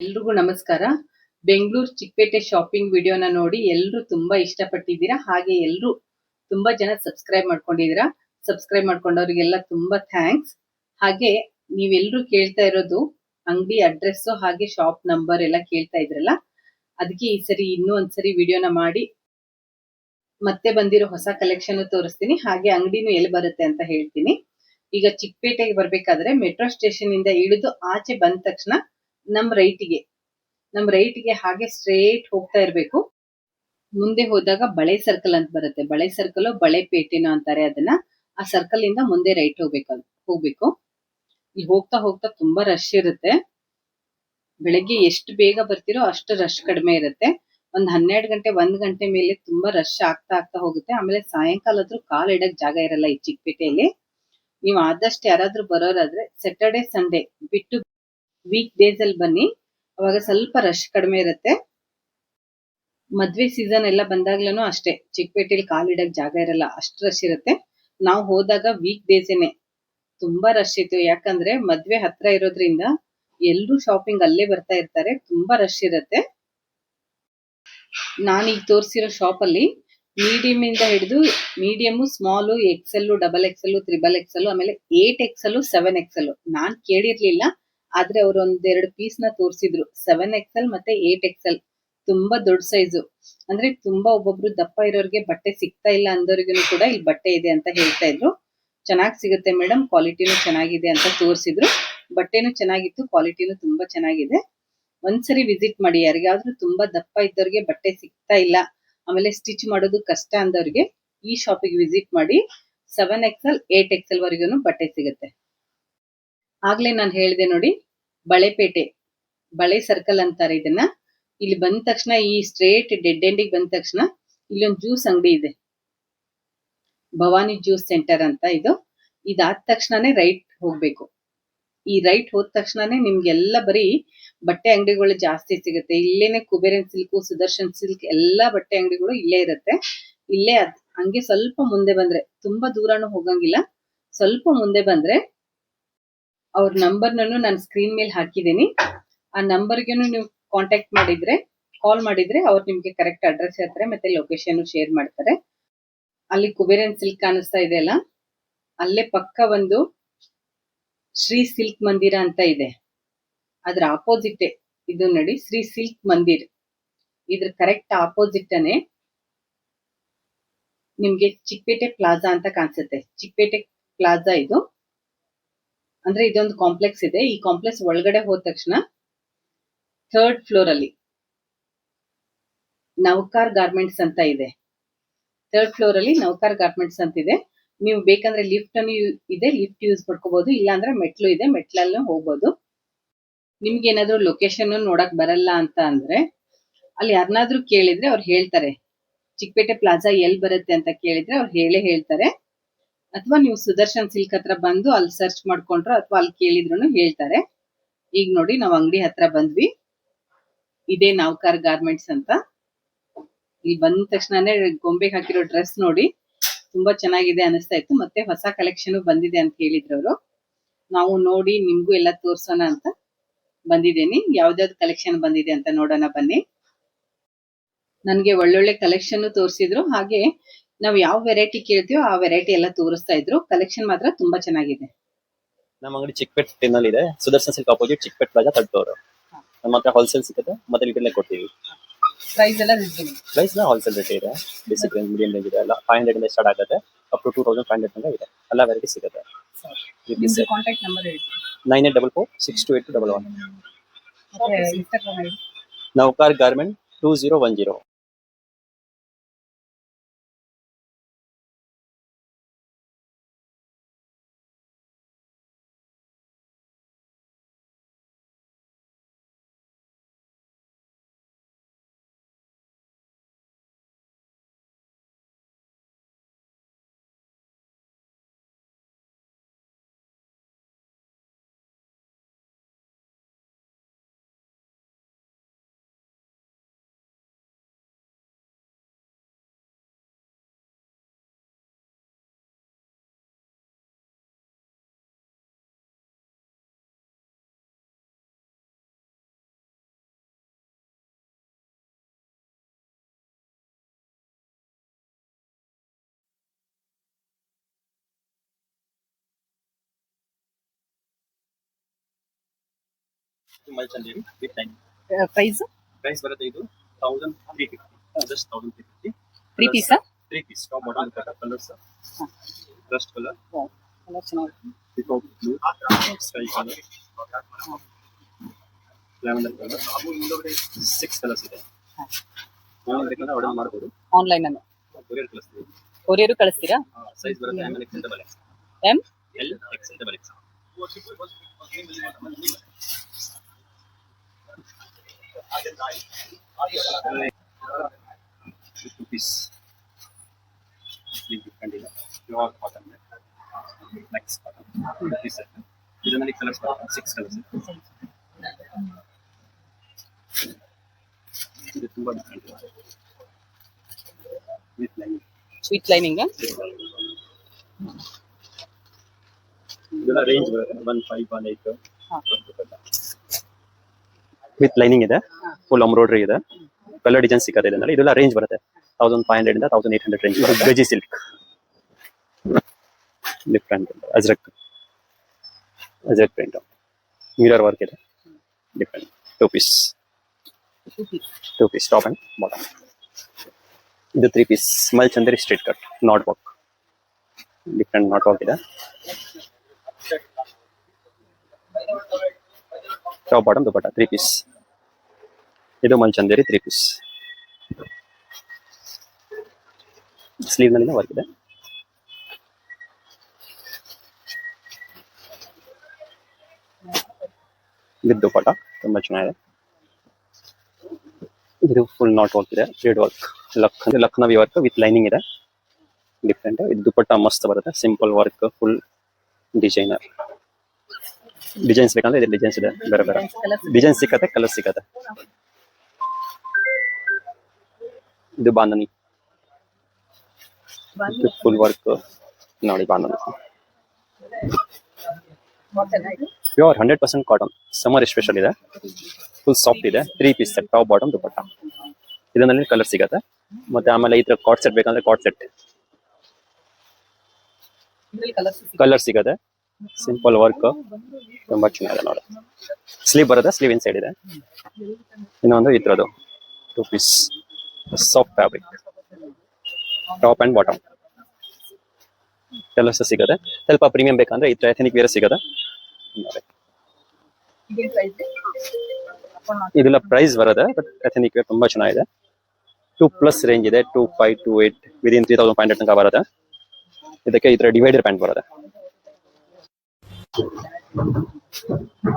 ಎಲ್ರಿಗೂ ನಮಸ್ಕಾರ. ಬೆಂಗಳೂರು ಚಿಕ್ಕಪೇಟೆ ಶಾಪಿಂಗ್ ವಿಡಿಯೋನ ನೋಡಿ ಎಲ್ಲರೂ ತುಂಬಾ ಇಷ್ಟಪಟ್ಟಿದ್ದೀರಾ. ಹಾಗೆ ಎಲ್ಲರೂ ತುಂಬಾ ಜನ ಸಬ್ಸ್ಕ್ರೈಬ್ ಮಾಡ್ಕೊಂಡಿದ್ದೀರಾ. ಸಬ್ಸ್ಕ್ರೈಬ್ ಮಾಡ್ಕೊಂಡವರಿಗೆಲ್ಲ ತುಂಬಾ ಥ್ಯಾಂಕ್ಸ್. ಹಾಗೆ ನೀವೆಲ್ಲರೂ ಕೇಳ್ತಾ ಇರೋದು ಅಂಗಡಿ ಅಡ್ರೆಸ್ ಹಾಗೆ ಶಾಪ್ ನಂಬರ್ ಎಲ್ಲ ಕೇಳ್ತಾ ಇದ್ರಲ್ಲ, ಅದಕ್ಕೆ ಈ ಸರಿ ಇನ್ನೂ ಒಂದ್ಸರಿ ವಿಡಿಯೋನ ಮಾಡಿ ಮತ್ತೆ ಬಂದಿರೋ ಹೊಸ ಕಲೆಕ್ಷನ್ ತೋರಿಸ್ತೀನಿ. ಹಾಗೆ ಅಂಗಡಿನೂ ಎಲ್ಲಿ ಬರುತ್ತೆ ಅಂತ ಹೇಳ್ತೀನಿ. ಈಗ ಚಿಕ್ಕಪೇಟೆಗೆ ಬರ್ಬೇಕಾದ್ರೆ ಮೆಟ್ರೋ ಸ್ಟೇಷನ್ ಇಂದ ಇಳಿದು ಆಚೆ ಬಂದ ತಕ್ಷಣ ನಮ್ ರೈಟ್ಗೆ ಹಾಗೆ ಸ್ಟ್ರೇಟ್ ಹೋಗ್ತಾ ಇರ್ಬೇಕು. ಮುಂದೆ ಹೋದಾಗ ಬಳೆ ಸರ್ಕಲ್ ಅಂತ ಬರುತ್ತೆ. ಬಳೆ ಸರ್ಕಲ್ ಬಳೆ ಪೇಟೆನೋ ಅಂತಾರೆ ಅದನ್ನ. ಆ ಸರ್ಕಲ್ ಇಂದ ಮುಂದೆ ರೈಟ್ ಹೋಗ್ಬೇಕು. ಇಲ್ಲಿ ಹೋಗ್ತಾ ಹೋಗ್ತಾ ತುಂಬಾ ರಶ್ ಇರುತ್ತೆ. ಬೆಳಗ್ಗೆ ಎಷ್ಟು ಬೇಗ ಬರ್ತಿರೋ ಅಷ್ಟು ರಶ್ ಕಡಿಮೆ ಇರುತ್ತೆ. ಒಂದ್ 12 ಗಂಟೆ 1 ಗಂಟೆ ಮೇಲೆ ತುಂಬಾ ರಶ್ ಆಗ್ತಾ ಹೋಗುತ್ತೆ. ಆಮೇಲೆ ಸಾಯಂಕಾಲ ಆದ್ರೂ ಕಾಲ್ ಇಡಕ್ ಜಾಗ ಇರಲ್ಲ ಈ ಚಿಕ್ಕಪೇಟೆಯಲ್ಲಿ. ನೀವು ಆದಷ್ಟು ಯಾರಾದ್ರೂ ಬರೋರಾದ್ರೆ ಸ್ಯಾಟರ್ಡೆ ಸಂಡೇ ಬಿಟ್ಟು ವೀಕ್ ಡೇಸ್ ಅಲ್ಲಿ ಬನ್ನಿ, ಅವಾಗ ಸ್ವಲ್ಪ ರಶ್ ಕಡಿಮೆ ಇರುತ್ತೆ. ಮದ್ವೆ ಸೀಸನ್ ಎಲ್ಲ ಬಂದಾಗ್ಲೂ ಅಷ್ಟೇ, ಚಿಕ್ಕಪೇಟೆಯಲ್ಲಿ ಕಾಲಿಡಕ್ ಜಾಗ ಇರಲ್ಲ, ಅಷ್ಟು ರಶ್ ಇರುತ್ತೆ. ನಾವು ಹೋದಾಗ ವೀಕ್ ಡೇಸೇನೆ ತುಂಬಾ ರಶ್ ಇತ್ತು. ಯಾಕಂದ್ರೆ ಮದ್ವೆ ಹತ್ರ ಇರೋದ್ರಿಂದ ಎಲ್ರೂ ಶಾಪಿಂಗ್ ಅಲ್ಲೇ ಬರ್ತಾ ಇರ್ತಾರೆ. ತುಂಬಾ ರಶ್ ಇರುತ್ತೆ. ನಾನೀಗ ತೋರಿಸಿರೋ ಶಾಪ್ ಅಲ್ಲಿ ಮೀಡಿಯಂ ಇಂದ ಹಿಡಿದು medium, small, XL, XXL, XXL, ಆಮೇಲೆ 8XL, 7XL ನಾನ್ ಕೇಳಿರ್ಲಿಲ್ಲ. ಆದ್ರೆ ಅವ್ರು ಒಂದೆರಡು ಪೀಸ್ ನ ತೋರಿಸಿದ್ರು. 7XL ಮತ್ತೆ 8XL ತುಂಬಾ ದೊಡ್ಡ ಸೈಜು. ಅಂದ್ರೆ ತುಂಬಾ ಒಬ್ಬೊಬ್ರು ದಪ್ಪ ಇರೋರ್ಗೆ ಬಟ್ಟೆ ಸಿಗ್ತಾ ಇಲ್ಲ ಅಂದವ್ರಿಗೂ ಕೂಡ ಇಲ್ಲಿ ಬಟ್ಟೆ ಇದೆ ಅಂತ ಹೇಳ್ತಾ ಇದ್ರು. ಚೆನ್ನಾಗಿ ಸಿಗುತ್ತೆ ಮೇಡಮ್, ಕ್ವಾಲಿಟಿನೂ ಚೆನ್ನಾಗಿದೆ ಅಂತ ತೋರಿಸಿದ್ರು. ಬಟ್ಟೆನೂ ಚೆನ್ನಾಗಿತ್ತು, ಕ್ವಾಲಿಟಿನೂ ತುಂಬಾ ಚೆನ್ನಾಗಿದೆ. ಒಂದ್ಸರಿ ವಿಸಿಟ್ ಮಾಡಿ. ಯಾರಿಗಾದ್ರೂ ತುಂಬಾ ದಪ್ಪ ಇದ್ದವ್ರಿಗೆ ಬಟ್ಟೆ ಸಿಗ್ತಾ ಇಲ್ಲ, ಆಮೇಲೆ ಸ್ಟಿಚ್ ಮಾಡೋದು ಕಷ್ಟ ಅಂದವ್ರಿಗೆ ಈ ಶಾಪಿಗೆ ವಿಸಿಟ್ ಮಾಡಿ. 7XL 8XL ವರೆಗೂ ಬಟ್ಟೆ ಸಿಗುತ್ತೆ. ಆಗ್ಲೇ ನಾನು ಹೇಳಿದೆ ನೋಡಿ, ಬಳೆಪೇಟೆ, ಬಳೆ ಸರ್ಕಲ್ ಅಂತಾರೆ ಇದನ್ನ. ಇಲ್ಲಿ ಬಂದ ತಕ್ಷಣ ಈ ಸ್ಟ್ರೇಟ್ ಡೆಡ್ ಎಂಡಿಗೆ ಬಂದ ತಕ್ಷಣ ಇಲ್ಲೊಂದು ಜ್ಯೂಸ್ ಅಂಗಡಿ ಇದೆ, ಭವಾನಿ ಜ್ಯೂಸ್ ಸೆಂಟರ್ ಅಂತ. ಇದಾದ ತಕ್ಷಣನೇ ರೈಟ್ ಹೋಗ್ಬೇಕು. ಈ ರೈಟ್ ಹೋದ ತಕ್ಷಣನೇ ನಿಮ್ಗೆಲ್ಲ ಬರೀ ಬಟ್ಟೆ ಅಂಗಡಿಗಳು ಜಾಸ್ತಿ ಸಿಗುತ್ತೆ. ಇಲ್ಲೇನೆ ಕುಬೇರನ್ ಸಿಲ್ಕ್, ಸುದರ್ಶನ್ ಸಿಲ್ಕ್ ಎಲ್ಲಾ ಬಟ್ಟೆ ಅಂಗಡಿಗಳು ಇಲ್ಲೇ ಇರುತ್ತೆ. ಇಲ್ಲೇ ಹಂಗೆ ಸ್ವಲ್ಪ ಮುಂದೆ ಬಂದ್ರೆ, ತುಂಬಾ ದೂರನೂ ಹೋಗಂಗಿಲ್ಲ, ಸ್ವಲ್ಪ ಮುಂದೆ ಬಂದ್ರೆ ಅವ್ರ ನಂಬರ್ನೂ ನಾನು ಸ್ಕ್ರೀನ್ ಮೇಲೆ ಹಾಕಿದ್ದೀನಿ. ಆ ನಂಬರ್ಗೆ ನೀವು ಕಾಲ್ ಮಾಡಿದ್ರೆ ಅವ್ರು ನಿಮ್ಗೆ ಕರೆಕ್ಟ್ ಅಡ್ರೆಸ್ ಹೇಳ್ತಾರೆ, ಮತ್ತೆ ಲೊಕೇಶನ್ ಶೇರ್ ಮಾಡ್ತಾರೆ. ಅಲ್ಲಿ ಕುಬೇರನ್ ಸಿಲ್ಕ್ ಕಾಣಿಸ್ತಾ ಇದೆ ಅಲ್ಲ, ಅಲ್ಲೇ ಪಕ್ಕ ಒಂದು ಶ್ರೀ ಸಿಲ್ಕ್ ಮಂದಿರ ಅಂತ ಇದೆ. ಅದ್ರ ಆಪೋಸಿಟ್ ಇದು ನೋಡಿ, ಶ್ರೀ ಸಿಲ್ಕ್ ಮಂದಿರ್. ಇದ್ರ ಕರೆಕ್ಟ್ ಆಪೋಸಿಟ್ ನಿಮ್ಗೆ ಚಿಕ್ಕಪೇಟೆ ಪ್ಲಾಜಾ ಅಂತ ಕಾಣಿಸುತ್ತೆ. ಚಿಕ್ಕಪೇಟೆ ಪ್ಲಾಜಾ ಇದು. ಅಂದ್ರೆ ಇದೊಂದು ಕಾಂಪ್ಲೆಕ್ಸ್ ಇದೆ. ಈ ಕಾಂಪ್ಲೆಕ್ಸ್ ಒಳಗಡೆ ಹೋದ ತಕ್ಷಣ 3rd ಫ್ಲೋರ್ ಅಲ್ಲಿ ನವಕಾರ್ ಗಾರ್ಮೆಂಟ್ಸ್ ಅಂತ ಇದೆ. 3rd ಫ್ಲೋರ್ ಅಲ್ಲಿ ನವಕಾರ್ ಗಾರ್ಮೆಂಟ್ಸ್ ಅಂತ ಇದೆ. ನೀವು ಬೇಕಂದ್ರೆ ಲಿಫ್ಟ್ ಇದೆ, ಲಿಫ್ಟ್ ಯೂಸ್ ಮಾಡ್ಕೋಬಹುದು. ಇಲ್ಲಾಂದ್ರೆ ಮೆಟ್ಲು ಇದೆ, ಮೆಟ್ಲಲ್ಲೂ ಹೋಗ್ಬೋದು. ನಿಮ್ಗೆ ಏನಾದ್ರು ಲೊಕೇಶನ್ ನೋಡಕ್ ಬರಲ್ಲ ಅಂತ ಅಂದ್ರೆ ಅಲ್ಲಿ ಯಾರನ್ನಾದ್ರೂ ಕೇಳಿದ್ರೆ ಅವ್ರು ಹೇಳ್ತಾರೆ. ಚಿಕ್ಕಪೇಟೆ ಪ್ಲಾಜಾ ಎಲ್ಲಿ ಬರುತ್ತೆ ಅಂತ ಕೇಳಿದ್ರೆ ಅವ್ರು ಹೇಳ್ತಾರೆ. ಅಥವಾ ನೀವು ಸುದರ್ಶನ್ ಸಿಲ್ಕ್ ಹತ್ರ ಬಂದು ಅಲ್ಲಿ ಸರ್ಚ್ ಮಾಡ್ಕೊಂಡ್ರು ಅಥವಾ ಅಲ್ಲಿ ಕೇಳಿದ್ರು ಹೇಳ್ತಾರೆ. ಈಗ ನೋಡಿ, ನಾವು ಅಂಗಡಿ ಹತ್ರ ಬಂದ್ವಿ. ಇದೇ ನವಕಾರ್ ಗಾರ್ಮೆಂಟ್ಸ್ ಅಂತ. ಇಲ್ಲಿ ಬಂದ ತಕ್ಷಣನೇ ಗೊಂಬೆಗೆ ಹಾಕಿರೋ ಡ್ರೆಸ್ ನೋಡಿ ತುಂಬಾ ಚೆನ್ನಾಗಿದೆ ಅನಿಸ್ತಾ ಇತ್ತು. ಮತ್ತೆ ಹೊಸ ಕಲೆಕ್ಷನ್ ಬಂದಿದೆ ಅಂತ ಹೇಳಿದ್ರು ಅವರು. ನಾವು ನೋಡಿ ನಿಮ್ಗೂ ಎಲ್ಲ ತೋರ್ಸೋಣ ಅಂತ ಬಂದಿದ್ದೀನಿ. ಯಾವ್ದಾವ್ದು ಕಲೆಕ್ಷನ್ ಬಂದಿದೆ ಅಂತ ನೋಡೋಣ ಬನ್ನಿ. ನನ್ಗೆ ಒಳ್ಳೊಳ್ಳೆ ಕಲೆಕ್ಷನ್ ತೋರಿಸಿದ್ರು. ಹಾಗೆ ನಾವು ಯಾವ ವೆರೈಟಿ ಕೇಳ್ತೀವೋ ಆ ವೆರೈಟಿ ಎಲ್ಲ ತೋರಿಸ್ತಾ ಇದ್ರು. ಕಲೆಕ್ಷನ್ ಮಾತ್ರ ತುಂಬಾ ಚೆನ್ನಾಗಿದೆ. ನಮ್ಮ ಅಂಗಡಿ ಚಿಕ್ಕಪೇಟೆ ನಲ್ಲಿ ಇದೆ. Sudarshan silk opposite Chickpete plaza 3rd floor. ನಮ್ಮ ಹತ್ರ ಹೋಲ್ಸೇಲ್ ಸಿಗುತ್ತೆ, ಮತ್ತೆ ರಿಟೇಲ್ ಕೊಡ್ತೀವಿ. ಪ್ರೈಸ್ ಎಲ್ಲ ಪ್ರೈಸ್ ಹೋಲ್ಸೇಲ್ ರೇಟ್ ಇದೆ. ಬೇಸಿಕ್ ರೇಂಜ್, ಮೀಡಿಯಂ ರೇಂಜ್ ಇದೆ. ಎಲ್ಲ 500 ಇಂದ ಸ್ಟಾರ್ಟ್ ಆಗುತ್ತೆ, ಅಪ್ ಟು 2500 ತನಕ ಇದೆ. ಎಲ್ಲ ವೆರೈಟಿ ಸಿಗುತ್ತೆ. ಕಾಂಟ್ಯಾಕ್ಟ್ ನಂಬರ್ ಹೇಳಿ. 9844628211. Navkar garment 2010. Malchanderi with line. Price price ಬರುತ್ತೆ ಇದು 1350, just 1350. 3 piece 3 piece top bottom colours rust colour, colour ಚೆನ್ನಾಗಿದೆ. Peacock blue, sky colour, lavender colour, 6 colours ಇದೆ. ನೀವು ಬೇಕಂದ್ರೆ ಆರ್ಡರ್ ಮಾಡ್ಬೋದು. ಆನ್ಲೈನ್ ಅನ್ನು ಕೊರಿಯರ್ ಕಳಿಸ್ತೀವಿ. ಕೊರಿಯರು ಕಳಿಸ್ತೀರಾ? ಸೈಜ್ ಬರುತ್ತೆ M L X double X. M L X double X. Piece ಕಂಡಿಲ್ಲ pure cotton next cotton piece ಇದರಲ್ಲಿ ಕಲರ್ಸ್ 6 ಕಲರ್ಸ್. ಇದು ತುಂಬಾ different with line. Sweet lining ಇದೆಲ್ಲ ರೇಂಜ್ ಬರುತ್ತೆ 1518 ವಿತ್ ಲೈನಿಂಗ್ ಇದೆ, ಫುಲ್ ಎಂಬ್ರಾಯ್ಡ್ರಿ ಇದೆ, ಕಲರ್ ಡಿಸೈನ್ ಸಿಗುತ್ತೆ ಇದರಲ್ಲಿ. ಇದೆಲ್ಲ ರೇಂಜ್ ಬರುತ್ತೆ 1500 ಇಂದ 1800 ರೇಂಜ್ ಬರುತ್ತೆ. Gaji silk different, Ajrak print, mirror work ಇದೆ, different. 2 piece top and bottom. ಇದು 3 piece Malchanderi straight cut knot work, different knot work ಇದೆ. Top bottom dupatta 3 piece. ಇದು ಮಲ್ಚಂದೇರಿ 3 ಪೀಸ್. ಸ್ಲೀವ್ ನಲ್ಲಿ ವರ್ಕ್ ಇದೆ. ವಿತ್ ದುಪಟ್ಟ ತುಂಬಾ ಚೆನ್ನಾಗಿದೆ. ಇದು ಫುಲ್ ನಾಟ್ ವರ್ಕ್ ಇದೆ, thread work, Lucknowi work with lining ಇದೆ, ಡಿಫ್ರೆಂಟ್. ಇದು ದುಪಟ್ಟ ಮಸ್ತ್ ಬರುತ್ತೆ, simple work, full designer. Designs ಬೇಕಂದ್ರೆ ಇದು ಡಿಸೈನ್ಸ್ ಇದೆ, ಬೇರೆ ಬೇರೆ ಡಿಸೈನ್ ಸಿಕ್ಕತ್ತೆ, ಕಲರ್ ಸಿಕ್ಕತ್ತೆ. ಇದು ಬಾಂಧನಿ, ಇದು ಫುಲ್ ವರ್ಕ್ ನೋಡಿ, bandhani pure 100% cotton, summer special ಇದೆ, ಫುಲ್ ಸಾಫ್ಟ್ ಇದೆ. 3 piece set top bottom dupatta. ಇದರಲ್ಲಿ ಕಲರ್ ಸಿಗತ್ತೆ. ಮತ್ತೆ ಆಮೇಲೆ ಈ ತರ ಕಾಟ್ ಸೆಟ್ ಬೇಕಂದ್ರೆ ಕಾಟ್ ಸೆಟ್ ಕಲರ್ ಸಿಗತ್ತೆ. ಸಿಂಪಲ್ ವರ್ಕ್ ತುಂಬಾ ಚೆನ್ನಾಗಿದೆ ನೋಡಿ. ಸ್ಲೀವ್ ಬರುತ್ತೆ, ಸ್ಲೀವ್ ಇನ್ ಸೈಡ್ ಇದೆ. ಇನ್ನೊಂದು ಈ ತರದ್ದು 2 piece soft fabric top and bottom. Colours ಸಿಗತ್ತೆ. ಸ್ವಲ್ಪ ಪ್ರೀಮಿಯಂ ಬೇಕಂದ್ರೆ ಈ ತರ ಎಥನಿಕ್ ವೇರ್ ಸಿಗತ್ತೆ. ಇದೆಲ್ಲ ಪ್ರೈಸ್ ಬರುತ್ತೆ, ಬಟ್ ಎಥನಿಕ್ ವೇರ್ ತುಂಬಾ ಚೆನ್ನಾಗಿದೆ. 2+ ರೇಂಜ್ ಇದೆ, 2500 to 8 ವಿದಿನ್ 3500 ತನಕ ಬರುತ್ತೆ. ಇದಕ್ಕೆ ಈ ತರ ಡಿವೈಡರ್ ಪ್ಯಾಂಟ್ ಬರುತ್ತೆ.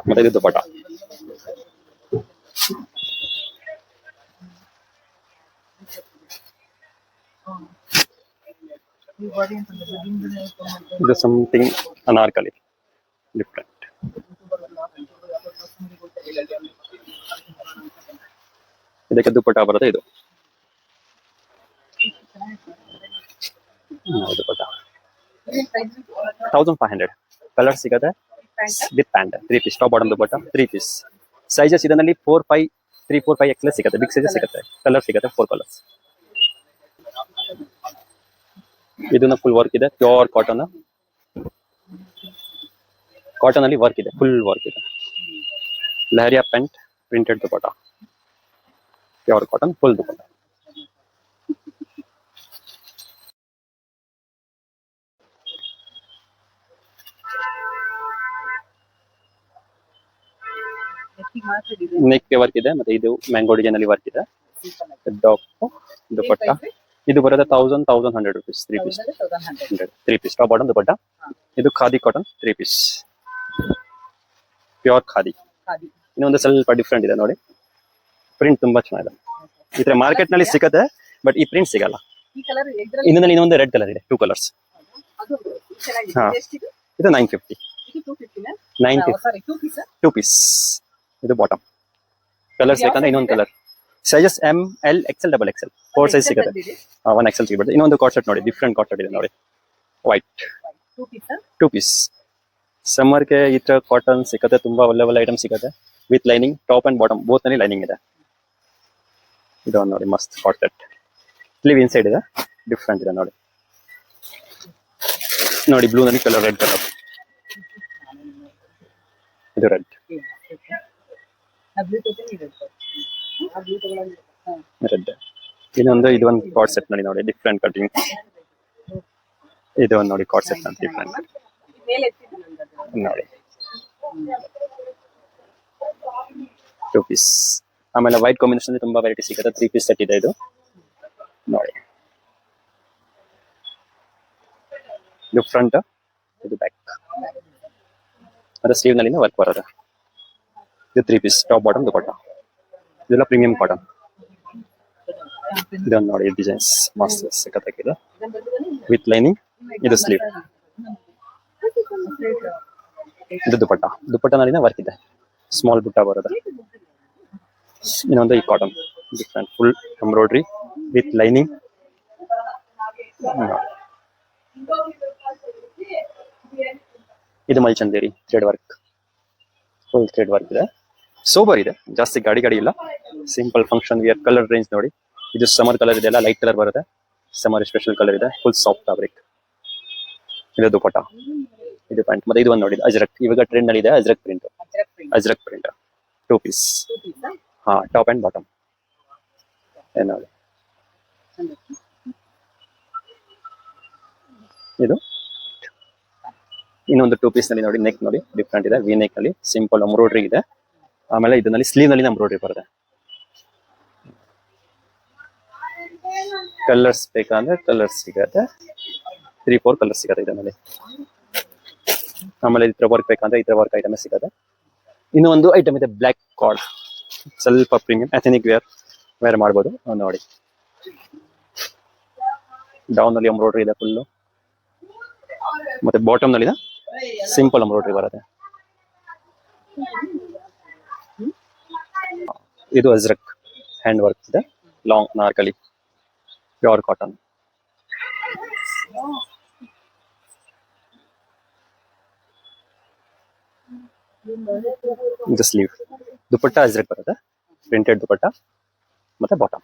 ಮತ್ತೆ ಇದು ದುಪಟ್ಟ. ಇದು ಸಮಥಿಂಗ್ ಅನಾರ್ಕಲಿ, ಡಿಫ್ರೆಂಟ್. ಇದಕ್ಕೆ ದುಪಟ್ಟ ಬರುತ್ತೆ. ಇದು ದುಪಟ್ಟ 1500. ಕಲರ್ ಸಿಗತ್ತೆ with pant. 3 piece top bottom dupatta 3 piece. Sizes ಇದರಲ್ಲಿ 4, 5, 3, 4, 5 XL ಸಿಗತ್ತೆ, ಬಿಗ್ ಸೈಜಸ್ ಸಿಗತ್ತೆ. ಕಲರ್ ಸಿಗತ್ತೆ 4 ಕಲರ್ಸ್. ಇದನ್ನ ಫುಲ್ ವರ್ಕ್ ಇದೆ, ಪ್ಯೂರ್ ಕಾಟನ್. ಕಾಟನ್ ಅಲ್ಲಿ ವರ್ಕ್ ಇದೆ, ಫುಲ್ ವರ್ಕ್ ಇದೆ. Lahariya pant, printed dupatta, pure cotton, full dupatta. Neck work ಇದೆ, ಮತ್ತೆ ಇದು ಮ್ಯಾಂಗೋ ಡಿಸೈನ್ ಅಲ್ಲಿ ವರ್ಕ್ ಇದೆ. ದುಪಟ್ಟ ಇದು ಬರುತ್ತೆ 1100 rupees. 3 piece 3 piece top bottom dupatta. ಇದು khadi cotton 3 piece, pure khadi. ಇನ್ನೊಂದು ಸ್ವಲ್ಪ ಡಿಫ್ರೆಂಟ್ ಇದೆ ನೋಡಿ, ಪ್ರಿಂಟ್ ತುಂಬಾ ಚೆನ್ನಾಗಿದೆ. ಈ ತರ ಮಾರ್ಕೆಟ್ ನಲ್ಲಿ ಸಿಗುತ್ತೆ, ಬಟ್ ಈ ಪ್ರಿಂಟ್ ಸಿಗಲ್ಲ. ಇನ್ನೊಂದು ರೆಡ್ ಕಲರ್ ಇದೆ, 2 ಕಲರ್ಸ್. ಹಾ, ಇದು 950. 2 ಪೀಸ್. ಇದು ಬಾಟಮ್. ಕಲರ್ಸ್ ಬೇಕಂದ್ರೆ ಇನ್ನೊಂದು colour. Sizes M, L, XL, XXL 4 size ಸಿಗುತ್ತೆ. 1 XL ಸಿಗುತ್ತೆ. ಇನ್ನೊಂದು ಕಾಟ್ ಸೆಟ್ ನೋಡಿ, ಡಿಫ್ರೆಂಟ್ ಕಾಟ್ ಸೆಟ್ ಇದೆ ನೋಡಿ, ವೈಟ್ 2 ಪೀಸ್. ಸಮ್ಮರ್ಗೆ ಈ ತರ ಕಾಟನ್ ಸಿಗುತ್ತೆ, ತುಂಬಾ ಒಳ್ಳೆ ಐಟಮ್ ಸಿಗುತ್ತೆ with lining. Top and bottom both ನಲ್ಲಿ ಲೈನಿಂಗ್ ಇದೆ. ಇದು ನೋಡಿ ಮಸ್ತ್ ಕಾಟ್ ಸೆಟ್. ಸ್ಲೀವ್ ಇನ್ಸೈಡ್ ಇದೆ, ಡಿಫ್ರೆಂಟ್ ಇದೆ ನೋಡಿ. ನೋಡಿ ಬ್ಲೂ ನಲ್ಲಿ ಕಲರ್, ರೆಡ್ ಕಲರ್. ಇದು ರೆಡ್. ರೆಡ್. ಇನ್ನೊಂದು ಇದು ಒಂದು ಕಾರ್ಡ್ ಸೆಟ್ ನೋಡಿ ಡಿಫ್ರೆಂಟ್ ಕಟಿಂಗ್. ಇದು ಒಂದು ನೋಡಿ ಕಾರ್ಡ್ ಸೆಟ್ ಅಂತ ಡಿಫ್ರೆಂಟ್ ನೋಡಿ 2 ಪೀಸ್. ಆಮೇಲೆ ವೈಟ್ ಕಾಂಬಿನೇಷನ್ ತುಂಬಾ ವೆರೈಟಿ ಸಿಗುತ್ತೆ. 3 ಪೀಸ್ ಸೆಟ್ ಇದೆ ಇದು ನೋಡಿ. ಇದು ಫ್ರಂಟ್, ಇದು ಬ್ಯಾಕ್. ಅದು ಸ್ಲೀವ್ ನಲ್ಲಿ ವರ್ಕ್ ಬರೋದು. ಇದು 3 ಪೀಸ್ ಟಾಪ್ ಬಾಟಮ್ ದುಪಟ್ಟ. ಇದೆಲ್ಲ ಪ್ರೀಮಿಯಂ ಕಾಟನ್. ಇದೊಂದು ನೋಡಿ ಡಿಸೈನ್ಸ್ ಮಸ್ತ್ ಸಖತ್ತಾಗಿದೆ ವಿತ್ ಲೈನಿಂಗ್. ಇದು ಸ್ಲೀವ್, ಇದು ದುಪಟ್ಟ. ದುಪಟ್ಟನಲ್ಲಿ ವರ್ಕ್ ಇದೆ, ಸ್ಮಾಲ್ ಬುಟ್ಟ ಬರುತ್ತೆ. ಇನ್ನೊಂದು ಈ cotton different full embroidery with lining. ಇದು Malchanderi thread work, full thread work ಇದೆ. ಸೋಬರ್ ಇದೆ, ಜಾಸ್ತಿ ಗಾಡಿ ಇಲ್ಲ. Simple function wear. Colour range ನೋಡಿ, ಇದು ಸಮರ್ ಕಲರ್ ಇದೆ, ಎಲ್ಲ ಲೈಟ್ ಕಲರ್ ಬರುತ್ತೆ. ಸಮರ್ ಸ್ಪೆಷಲ್ ಕಲರ್ ಇದೆ, ಫುಲ್ ಸಾಫ್ಟ್ ಫ್ಯಾಬ್ರಿಕ್. ಇದು ದುಪಟ್ಟ, ಇದು ಪ್ಯಾಂಟ್. ಮತ್ತೆ ಇದು ಒಂದು ನೋಡಿ ಅಜ್ರಕ್, ಇವಾಗ ಟ್ರೆಂಡ್ ನಲ್ಲಿ ಇದೆ ajrak print. Ajrak print 2 piece. ಹಾ, ಟಾಪ್ ಅಂಡ್ ಬಾಟಮ್. ನೋಡಿ ಇದು ಇನ್ನೊಂದು 2 ಪೀಸ್ ನಲ್ಲಿ ನೋಡಿ ನೆಕ್ ನೋಡಿ ಡಿಫ್ರೆಂಟ್ ಇದೆ. ವಿ ನೆಕ್ ಅಲ್ಲಿ ಸಿಂಪಲ್ ಎಂಬ್ರಾಯ್ಡ್ರಿ ಇದೆ. ಆಮೇಲೆ ಇದರಲ್ಲಿ ಸ್ಲೀವ್ ನಲ್ಲಿ ಎಂಬ್ರಾಯ್ಡ್ರಿ ಬರುತ್ತೆ. ಕಲರ್ಸ್ ಬೇಕಂದ್ರೆ ಕಲರ್ಸ್ ಸಿಗತ್ತೆ, 3-4 ಕಲರ್ಸ್ ಸಿಗತ್ತೆ ಇದರಲ್ಲಿ. ಆಮೇಲೆ ಇದ್ರ ವರ್ಕ್ ಬೇಕಂದ್ರೆ ಇದ್ರ ವರ್ಕ್ ಐಟಮ್ ಸಿಗತ್ತೆ. ಇನ್ನು ಒಂದು ಐಟಮ್ ಇದೆ ಬ್ಲ್ಯಾಕ್ ಕಾರ್ಡ್, ಸ್ವಲ್ಪ ಪ್ರೀಮಿಯಂ ಅಥೆನಿಕ್ ವೇರ್ ಮಾಡ್ಬೋದು ನೋಡಿ. ಡೌನ್ ನಲ್ಲಿ ಎಂಬ್ರಾಯ್ಡ್ರಿ ಇದೆ ಫುಲ್ಲು. ಮತ್ತೆ ಬಾಟಮ್ ನಲ್ಲಿ ಸಿಂಪಲ್ ಎಂಬ್ರಾಯ್ಡ್ರಿ ಬರುತ್ತೆ. ಇದು ಅಜ್ರಕ್ ಹ್ಯಾಂಡ್ ವರ್ಕ್ ಇದೆ, ಲಾಂಗ್ ನಾರ್ಕಲಿ ಪ್ಯೂರ್ ಕಾಟನ್. ಇದು ಸ್ಲೀವ್. ದುಪಟ್ಟ ಅಜ್ರಕ್ ಬರುತ್ತೆ, ಪ್ರಿಂಟೆಡ್ ದುಪಟ್ಟ ಮತ್ತೆ ಬಾಟಮ್.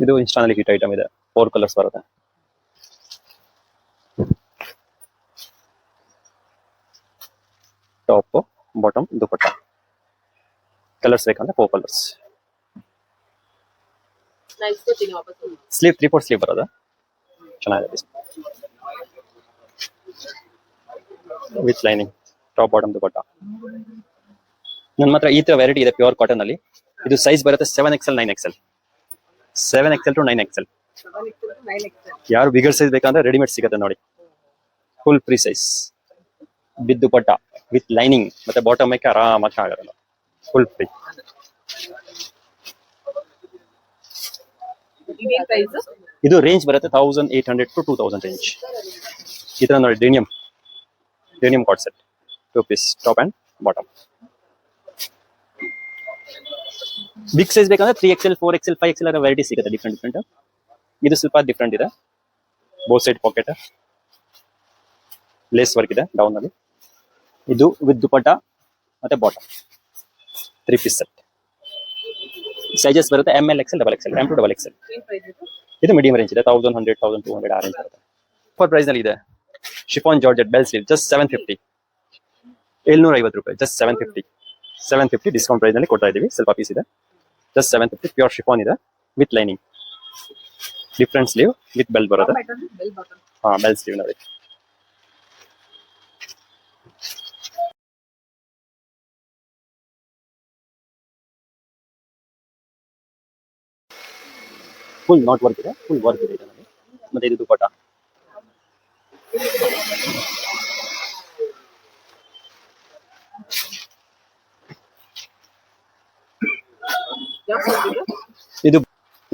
ಇದು ಇನ್ಸ್ಟಾನಲ್ಲಿ ಹಿಟ್ ಐಟಮ್ ಇದೆ, 4 ಕಲರ್ಸ್ ಬರುತ್ತೆ. Top bottom dupatta. ಕಲರ್ಸ್ ಬೇಕಂದ್ರೆ 4 ಕಲರ್ಸ್. ಸ್ಲೀವ್ 3/4 ಸ್ಲೀವ್ ಬರೋದು, ಚೆನ್ನಾಗಿದೆ with lining. Top bottom dupatta. ನನ್ನ ಮಾತ್ರ ಈ ತರ ವೆರೈಟಿ ಇದೆ ಪ್ಯೂರ್ ಕಾಟನ್ ಅಲ್ಲಿ. ಇದು ಸೈಜ್ ಬರುತ್ತೆ 7XL 9XL, 7XL to 9XL. ಯಾರು ಬಿಗರ್ ಸೈಜ್ ಬೇಕಂದ್ರೆ ರೆಡಿಮೇಡ್ ಸಿಗುತ್ತೆ ನೋಡಿ, full free size with dupatta with lining. ಮತ್ತೆ ಬಾಟಮ್ ಮೇಕೆ ಆರಾಮಾಗಿ ಆಗಲ್ಲ, ಫುಲ್ ಫ್ರೀ. ಇದು ರೇಂಜ್ ಬರುತ್ತೆ 1800 to 2000 ರೇಂಜ್. ಈ ತರ ನೋಡಿ denim co-ord set 2 piece top and bottom. Big size ಬೇಕಂದ್ರೆ 3XL 4XL 5XL ಅನ್ನೋ ವೆರೈಟಿ ಸಿಗುತ್ತೆ ಡಿಫ್ರೆಂಟ್. ಇದು ಸ್ವಲ್ಪ ಡಿಫ್ರೆಂಟ್ ಇದೆ, both side pocket, lace work ಇದೆ ಡೌನ್ ಅಲ್ಲಿ. ಇದು ವಿತ್ ದುಪಟ್ಟ ಮತ್ತೆ ಬಾಟಮ್ 3 ಪೀಸ್ ಸೆಟ್. ಸೈಜಸ್ ಬರುತ್ತೆ ML XL XXL, M to XXL. ಇದು ಮೀಡಿಯಂ ರೇಂಜ್ ಇದೆ, 1100 1200 ಆ ರೇಂಜ್ ಬರುತ್ತೆ. ಫಾರ್ ಪ್ರೈಸ್ ನಲ್ಲಿ ಇದೆ chiffon georgette bell sleeve, just 750, 750 ರೂಪಾಯಿ. ಜಸ್ಟ್ 750 ಡಿಸ್ಕೌಂಟ್ ಪ್ರೈಸ್ ನಲ್ಲಿ ಕೊಡ್ತಾ ಇದೀವಿ. ಸ್ವಲ್ಪ ಪೀಸ್ ಇದೆ, ಜಸ್ಟ್ 750. ಪ್ಯೂರ್ ಶಿಫಾನ್ ಇದೆ with lining, different sleeve with bell ಬರುತ್ತೆ. ಹಾ, ಬೆಲ್ ಸ್ಲೀವ್ ನೋಡಿ. ಫುಲ್ ನಾಟ್ ವರ್ಕ್ ಇದೆ, ಫುಲ್ ವರ್ಕ್ ಇದೆ ಇದರಲ್ಲಿ. ಮತ್ತೆ ಇದು ದುಪಟ್ಟ.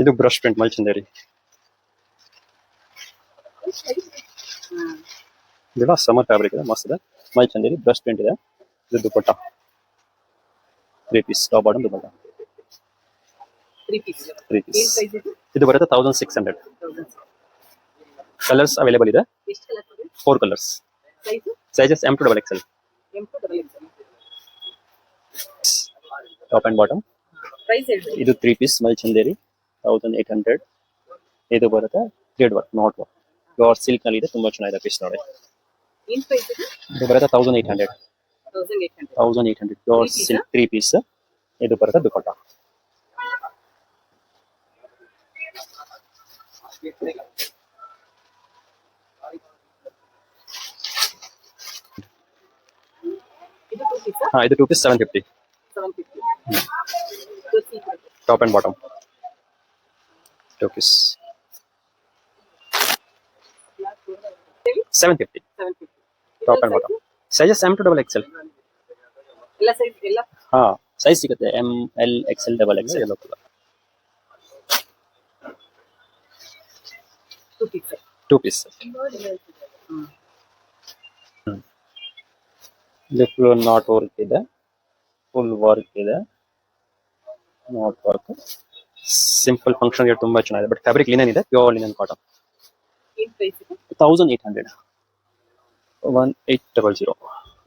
ಇದು ಬ್ರಷ್ ಪ್ರಿಂಟ್ ಮಲ್ಚಂದೇರಿ. ಇದೆಲ್ಲ ಸಮರ್ ಫ್ಯಾಬ್ರಿಕ್ ಇದೆ, ಮಸ್ತ್ ಇದೆ. ಮಲ್ಚಂದೇರಿ ಬ್ರಷ್ ಪ್ರಿಂಟ್ ಇದೆ. ಇದು dupatta 3 piece top bottom dupatta 3 piece. ಇದು ಬರುತ್ತೆ 1600. ಕಲರ್ಸ್ ಅವೈಲೇಬಲ್ ಇದೆ, 4 colours. Sizes M to XXL. Top and bottom. ಇದು 3 ಪೀಸ್ ಮಲ್ಚಂದೇರಿ 1800. ಇದು ಬರುತ್ತೆ thread work, knot work, pure silk ನಲ್ಲಿ ಇದೆ. ತುಂಬಾ ಚೆನ್ನಾಗಿದೆ ಪೀಸ್ ನೋಡಿ. ಏನ್ ಪ್ರೈಸ್ ಇದು? ಇದು ಬರುತ್ತೆ 1800. 1800. 1800 ಪ್ಯೂರ್ Three piece ಸಿಲ್ಕ್ 3 ಪೀಸ್. ಇದು ಬರುತ್ತೆ ದುಪಟ್ಟ. ಇದು 2 ಪೀಸ್ ಹಾ, ಇದು 2 piece 750. 750. So, secret. Top and bottom 2 piece 750. 750. Top and bottom sizes M to XXL. ಎಲ್ಲ ಸೈಜ್ ಎಲ್ಲ ಹಾ, ಸೈಜ್ ಸಿಗುತ್ತೆ M, L, XL, XXL yellow colour. 2 piece. 2 piece. ಇದು ಫುಲ್ ನಾಟ್ ವರ್ಕ್ ಇದೆ, ಫುಲ್ ವರ್ಕ್ ಇದೆ, ನಾಟ್ ವರ್ಕ್. ಸಿಂಪಲ್ ಫಂಕ್ಷನ್ ಗೆ ತುಂಬಾ ಚೆನ್ನಾಗಿದೆ. ಬಟ್ ಫ್ಯಾಬ್ರಿಕ್ ಲಿನನ್ ಇದೆ, ಪ್ಯೂರ್ ಲಿನನ್ ಕಾಟನ್. ಏನ್ ಪ್ರೈಸ್ ಇದು? 1800. 1800.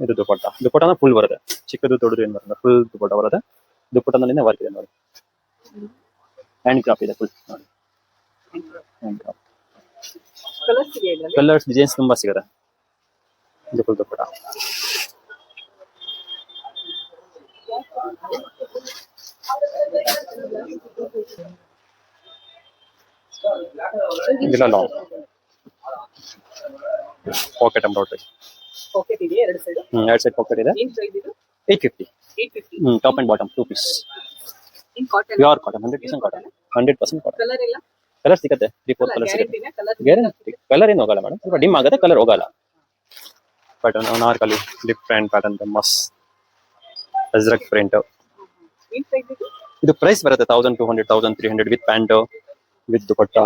ಇದು ದುಪಟ್ಟನ ಫುಲ್ ಬರುತ್ತೆ, ಚಿಕ್ಕದು ದೊಡ್ಡದು ಏನು ಬರುತ್ತೆ, ಫುಲ್ ದುಪಟ್ಟ ಬರುತ್ತೆ. ದುಪಟ್ಟನಲ್ಲಿನೇ ವರ್ಕ್ ಇದೆ ನೋಡಿ, ಹ್ಯಾಂಡ್ ಕ್ರಾಫ್ಟ್ ಇದೆ ಫುಲ್ ನೋಡಿ, ಹ್ಯಾಂಡ್ ಕ್ರಾಫ್ಟ್. ಕಲರ್ಸ್ ಇದೆ ಇದರಲ್ಲಿ? ಕಲರ್ಸ್ ಡಿಸೈನ್ಸ್ ತುಂಬಾ ಸಿಗುತ್ತೆ. ಇದು ಫುಲ್ ದುಪಟ್ಟ. ಇದೆಲ್ಲ ಲಾಂಗ್ ಪಾಕೆಟ್ ಎಂಬ್ರಾಯ್ಡ್ರಿ. ಪಾಕೆಟ್ ಇದೆ ಎರಡು ಸೈಡ್. ಎರಡು ಸೈಡ್ ಪಾಕೆಟ್ ಇದೆ. ಏನ್ ಪ್ರೈಸ್ ಇದು? 850. 850. Top and bottom 2 piece. In cotton. Pure cotton, 100% cotton. 100% cotton. Colour ಇಲ್ಲ? ಕಲರ್ ಸಿಗುತ್ತೆ, 3-4 ಕಲರ್ ಸಿಗುತ್ತೆ. ಗ್ಯಾರಂಟಿನ ಕಲರ್? ಗ್ಯಾರಂಟಿ. ಕಲರ್ ಏನು ಹೋಗಲ್ಲ ಮೇಡಮ್, ಸ್ವಲ್ಪ ಡಿಮ್ ಆಗುತ್ತೆ, ಕಲರ್ ಹೋಗಲ್ಲ. ಪ್ಯಾಟರ್ನ್ ಅನಾರ್ಕಲಿ ಡಿಫ್ರೆಂಟ್ ಪ್ಯಾಟರ್ನ್, ಮಸ್ತ್ ಅಜ್ರಕ್ ಪ್ರಿಂಟ್. ಏನ್ ಪ್ರೈಸ್ ಇದು? ಇದು ಪ್ರೈಸ್ ಬರುತ್ತೆ 1200, 1300 ವಿತ್ ಪ್ಯಾಂಟ್ ವಿತ್ ದುಪಟ್ಟ.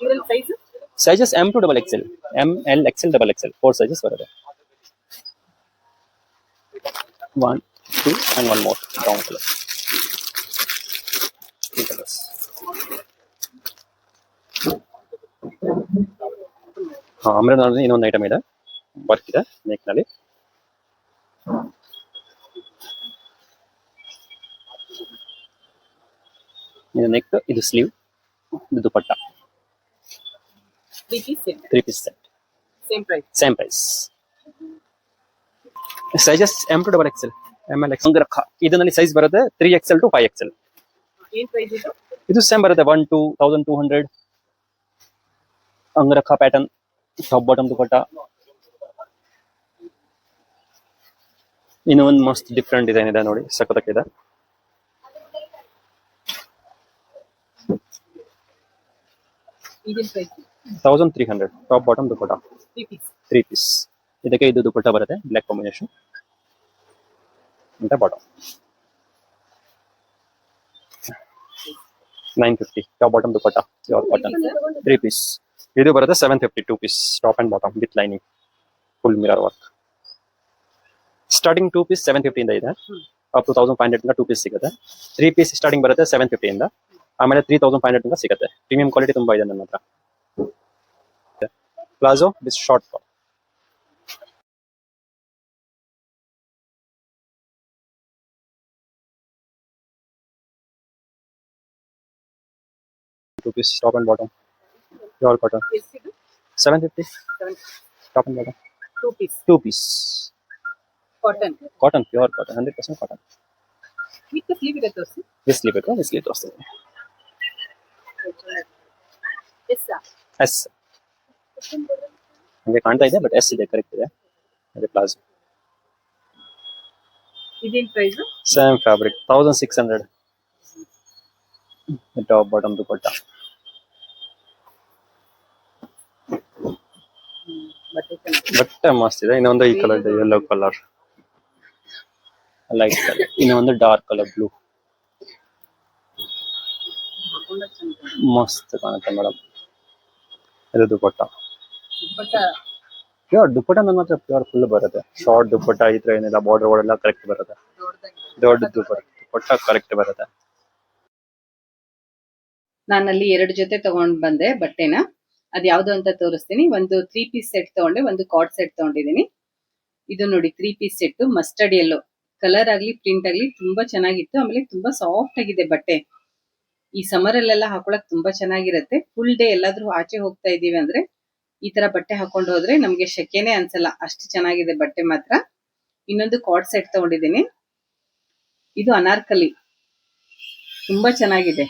ಇದರಲ್ಲಿ size? Sizes M to XXL, M, L, XL, XXL 4 sizes ಬರುತ್ತೆ. 1, 2 and 1 more brown color. 3 colors. ಆಮೇಲೆ ನೋಡಿ ಇನ್ನೊಂದು ಐಟಮ್ ಇದೆ, ವರ್ಕ್ ಇದೆ ನೆಕ್ ನಲ್ಲಿ. ಇದು ನೆಕ್, ಇದು ಸ್ಲೀವ್, ಇದು dupatta. 3 piece set. 3 piece set. Same price. Same price. Sizes M to XXL, M, L, XL. Angrakha ಇದರಲ್ಲಿ ಸೈಜ್ ಬರುತ್ತೆ 3XL to 5XL. ಏನ್ ಪ್ರೈಸ್ ಇದು? ಇದು ಸೇಮ್ ಬರುತ್ತೆ 1200. Angrakha pattern, top bottom dupatta. ಇನ್ನು ಒಂದು ಮಸ್ತ್ ಡಿಫ್ರೆಂಟ್ ಡಿಸೈನ್ ಇದೆ ನೋಡಿ, ಸಖತ್ತಾಗಿದೆ. ಇದೇನ್ price? 1300. Top bottom dupatta 3 piece. 3 piece. ಇದಕ್ಕೆ ಇದು ದುಪಟ್ಟ ಬರುತ್ತೆ, ಬ್ಲ್ಯಾಕ್ ಕಾಂಬಿನೇಷನ್ ಅಂತ bottom. 950. Top bottom dupatta pure cotton 3 piece. ಇದು ಬರುತ್ತೆ 750. 2 piece top and bottom with lining, full mirror work. Starting 2 piece 750 ಇಂದ ಇದೆ, ಅಪ್ ಟು 1500 ಇಂದ 2 ಪೀಸ್ ಸಿಗುತ್ತೆ. 3 ಪೀಸ್ ಸ್ಟಾರ್ಟಿಂಗ್ ಬರುತ್ತೆ 750 ಇಂದ, ಆಮೇಲೆ 3500 ಇಂದ ಸಿಗುತ್ತೆ. ಪ್ರೀಮಿಯಂ ಕ್ವಾಲಿಟಿ ತುಂಬಾ ಇದೆ ನನ್ನ ಹತ್ರ. Palazzo with short top. Two piece top and bottom, pure cotton. ಎಷ್ಟಿದು? 750. 7 Top and bottom. 2 piece 2 piece. Cotton. Cotton, pure cotton, 100% cotton. With sleeve ಇದೆ ತೋರಿಸಿ. This sleeve ಬೇಕಾ? This sleeve ತೋರಿಸ್ತೀನಿ. S S. ನಿಮಗೆ ಕಾಣ್ತಾ ಇದೆ, ಬಟ್ S ಇದೆ, correct ಇದೆ. ಅದೇ ಪ್ಲಾಜೋ. ಇದೇನ್ price? Same fabric, 1600. Top bottom dupatta. ಬಟ್ಟೆ ಮಸ್ತ್ ಇದೆ. ಇನ್ನೊಂದು ಈ ಕಲರ್ ಇದೆ, ಯೆಲ್ಲೋ ಕಲರ್, ಲೈಟ್ ಕಲರ್. ಇನ್ನೊಂದು ಡಾರ್ಕ್ ಕಲರ್ ಬ್ಲೂ, ಮಸ್ತ್ ಕಾಣುತ್ತೆ ಮೇಡಮ್. ಇದು ದುಪಟ್ಟ, ಪ್ಯೂರ್ ದುಪಟ್ಟ ನನ್ನ ಹತ್ರ ಪ್ಯೂರ್ ಫುಲ್ ಬರುತ್ತೆ. ಶಾರ್ಟ್ ದುಪಟ್ಟ ಈ ತರ ಏನಿಲ್ಲ, ಬಾರ್ಡರ್ ಎಲ್ಲ ಕರೆಕ್ಟ್ ಬರುತ್ತೆ. ದೊಡ್ಡದು ದುಪಟ್ಟ ಕರೆಕ್ಟ್ ಬರುತ್ತೆ. ನಾನಲ್ಲಿ 2 ಜೊತೆ ತಗೊಂಡ್ ಬಂದೆ ಬಟ್ಟೆನ. ಅದ್ ಯಾವ್ದು ಅಂತ ತೋರಿಸ್ತೀನಿ. ಒಂದು 3 ಪೀಸ್ ಸೆಟ್ ತಗೊಂಡೆ, ಒಂದು ಕಾರ್ಡ್ ಸೆಟ್ ತಗೊಂಡಿದ್ದೀನಿ. ಇದು ನೋಡಿ 3 piece set, mustard yellow colour ಆಗ್ಲಿ ಪ್ರಿಂಟ್ ಆಗ್ಲಿ ತುಂಬಾ ಚೆನ್ನಾಗಿತ್ತು. ಆಮೇಲೆ ತುಂಬಾ ಸಾಫ್ಟ್ ಆಗಿದೆ ಬಟ್ಟೆ. ಈ ಸಮರ್ ಅಲ್ಲೆಲ್ಲ ಹಾಕೊಳಕ್ ತುಂಬಾ ಚೆನ್ನಾಗಿರುತ್ತೆ. ಫುಲ್ ಡೇ ಎಲ್ಲಾದ್ರೂ ಆಚೆ ಹೋಗ್ತಾ ಇದೀವಿ ಅಂದ್ರೆ ಈ ತರ ಬಟ್ಟೆ ಹಾಕೊಂಡು ಹೋದ್ರೆ ನಮ್ಗೆ ಶೆಕೆನೆ ಅನ್ಸಲ್ಲ, ಅಷ್ಟು ಚೆನ್ನಾಗಿದೆ ಬಟ್ಟೆ ಮಾತ್ರ. ಇನ್ನೊಂದು ಕಾರ್ಡ್ ಸೆಟ್ ತಗೊಂಡಿದ್ದೀನಿ, ಇದು ಅನಾರ್ಕಲಿ, ತುಂಬಾ ಚೆನ್ನಾಗಿದೆ.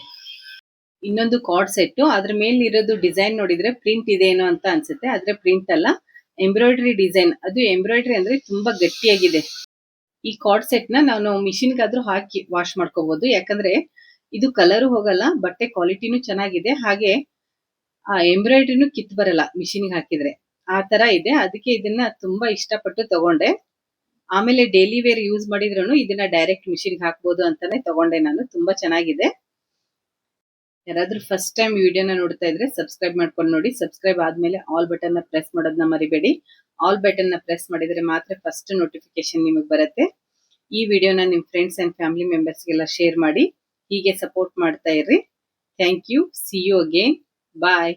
ಇನ್ನೊಂದು ಕಾರ್ಡ್ ಸೆಟ್, ಅದ್ರ ಮೇಲೆ ಇರೋದು ಡಿಸೈನ್ ನೋಡಿದ್ರೆ ಪ್ರಿಂಟ್ ಇದೆ ಏನೋ ಅಂತ ಅನ್ಸುತ್ತೆ, ಆದ್ರೆ ಪ್ರಿಂಟ್ ಅಲ್ಲ, ಎಂಬ್ರಾಯ್ಡ್ರಿ ಡಿಸೈನ್. ಅದು ಎಂಬ್ರಾಯ್ಡ್ರಿ ಅಂದ್ರೆ ತುಂಬಾ ಗಟ್ಟಿಯಾಗಿದೆ. ಈ ಕಾರ್ಡ್ ಸೆಟ್ ನ ನಾನು ಮಿಷಿನ್ಗಾದ್ರೂ ಹಾಕಿ ವಾಶ್ ಮಾಡ್ಕೋಬಹುದು, ಯಾಕಂದ್ರೆ ಇದು ಕಲರು ಹೋಗಲ್ಲ, ಬಟ್ಟೆ ಕ್ವಾಲಿಟಿನೂ ಚೆನ್ನಾಗಿದೆ, ಹಾಗೆ ಆ ಎಂಬ್ರಾಯ್ಡ್ರಿನೂ ಕಿತ್ ಬರಲ್ಲ ಮಿಷಿನ್ಗೆ ಹಾಕಿದ್ರೆ, ಆ ತರ ಇದೆ. ಅದಕ್ಕೆ ಇದನ್ನ ತುಂಬಾ ಇಷ್ಟಪಟ್ಟು ತಗೊಂಡೆ. ಆಮೇಲೆ ಡೈಲಿ ವೇರ್ ಯೂಸ್ ಮಾಡಿದ್ರು ಇದನ್ನ ಡೈರೆಕ್ಟ್ ಮಿಷಿನ್ಗೆ ಹಾಕ್ಬೋದು ಅಂತಾನೆ ತಗೊಂಡೆ ನಾನು. ತುಂಬಾ ಚೆನ್ನಾಗಿದೆ. ಯಾರಾದ್ರೂ ಫಸ್ಟ್ ಟೈಮ್ ವಿಡಿಯೋನ ನೋಡ್ತಾ ಇದ್ರೆ ಸಬ್ಸ್ಕ್ರೈಬ್ ಮಾಡ್ಕೊಂಡು ನೋಡಿ. ಸಬ್ಸ್ಕ್ರೈಬ್ ಆದ್ಮೇಲೆ ಆಲ್ ಬಟನ್ ನ ಪ್ರೆಸ್ ಮಾಡೋದನ್ನ ಮರಿಬೇಡಿ. ಆಲ್ ಬಟನ್ ನ ಪ್ರೆಸ್ ಮಾಡಿದ್ರೆ ಮಾತ್ರ ಫಸ್ಟ್ ನೋಟಿಫಿಕೇಶನ್ ನಿಮಗೆ ಬರುತ್ತೆ. ಈ ವಿಡಿಯೋನ ನಿಮ್ ಫ್ರೆಂಡ್ಸ್ ಅಂಡ್ ಫ್ಯಾಮಿಲಿ ಮೆಂಬರ್ಸ್ಗೆಲ್ಲ ಶೇರ್ ಮಾಡಿ. ಹೀಗೆ ಸಪೋರ್ಟ್ ಮಾಡ್ತಾ ಇರ್ರಿ. Thank you. See you again. Bye.